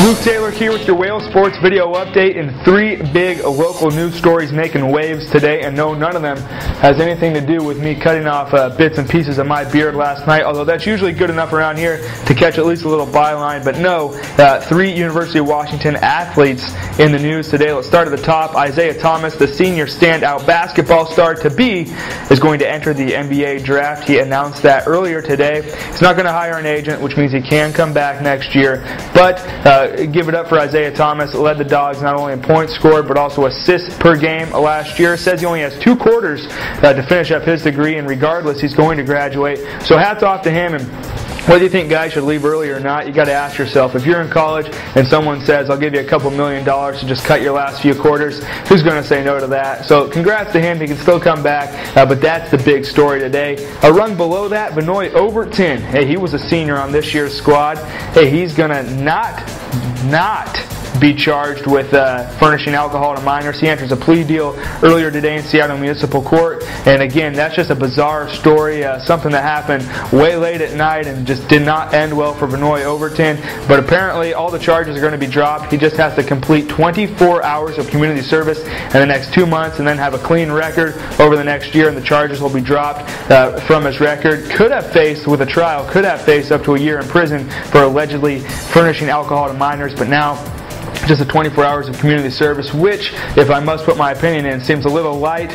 Luke Taylor here with your Whale Sports video update and 3 big local news stories making waves today, and no, none of them has anything to do with me cutting off bits and pieces of my beard last night, although that's usually good enough around here to catch at least a little byline. But no, 3 University of Washington athletes in the news today. Let's start at the top. Isaiah Thomas, the senior standout basketball star to be, is going to enter the NBA draft. He announced that earlier today. He's not going to hire an agent, which means he can come back next year, but give it up for Isaiah Thomas. Led the Dogs not only in points scored but also assists per game last year. Says he only has 2 quarters to finish up his degree, and regardless, he's going to graduate. So hats off to him. And whether you think guys should leave early or not, you got to ask yourself, if you're in college and someone says, I'll give you a couple $1 million to just cut your last few quarters, who's going to say no to that? So congrats to him. He can still come back, but that's the big story today. A run below that, Venoy Overton. Hey, he was a senior on this year's squad. Hey, he's going to not be charged with furnishing alcohol to minors. He enters a plea deal earlier today in Seattle Municipal Court, and again, that's just a bizarre story, something that happened way late at night and just did not end well for Venoy Overton. But apparently all the charges are going to be dropped. He just has to complete 24 hours of community service in the next 2 months and then have a clean record over the next year, and the charges will be dropped from his record. Could have faced, with a trial, could have faced up to a year in prison for allegedly furnishing alcohol to minors, but now just the 24 hours of community service, which, if I must put my opinion in, seems a little light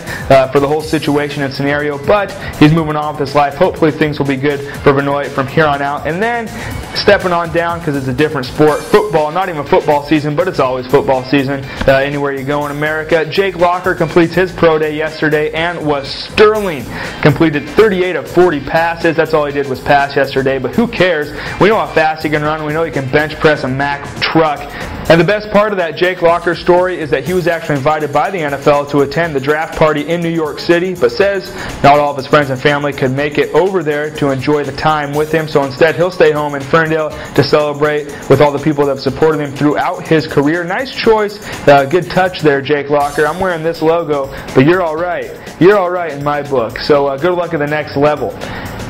for the whole situation and scenario, but he's moving on with his life. Hopefully things will be good for Venoy from here on out. And then stepping on down, because it's a different sport, football, not even football season, but it's always football season anywhere you go in America. Jake Locker completes his pro day yesterday and was sterling. Completed 38 of 40 passes. That's all he did was pass yesterday, but who cares? We know how fast he can run. We know he can bench press a Mack truck. And the best part of that Jake Locker story is that he was actually invited by the NFL to attend the draft party in New York City, but says not all of his friends and family could make it over there to enjoy the time with him. So instead, he'll stay home in Ferndale to celebrate with all the people that have supported him throughout his career. Nice choice. Good touch there, Jake Locker. I'm wearing this logo, but you're all right. You're all right in my book. So good luck at the next level.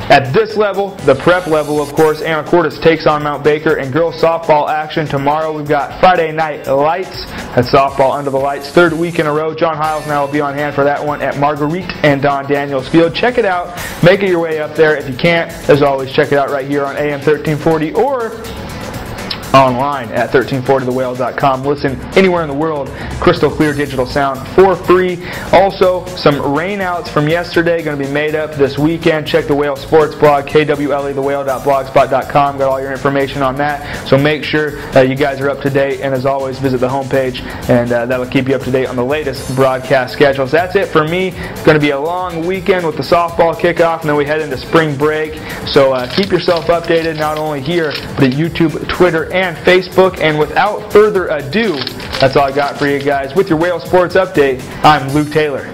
At this level, the prep level, of course, Anacortes takes on Mount Baker in girls softball action tomorrow. We've got Friday Night Lights at softball under the lights, 3rd week in a row. John Hiles now will be on hand for that one at Marguerite and Don Daniels Field. Check it out. Make it your way up there. If you can't, as always, check it out right here on AM 1340 or online at 1340thewhale.com. Listen anywhere in the world, crystal clear digital sound for free. Also, some rainouts from yesterday going to be made up this weekend. Check the Whale Sports blog, kwlethewhale.blogspot.com. Got all your information on that. So make sure you guys are up to date, and as always, visit the homepage, and that'll keep you up to date on the latest broadcast schedules. That's it for me. It's going to be a long weekend with the softball kickoff, and then we head into spring break. So keep yourself updated, not only here, but at YouTube, Twitter, and Facebook. And without further ado, that's all I got for you guys. With your Whale Sports Update, I'm Luke Taylor.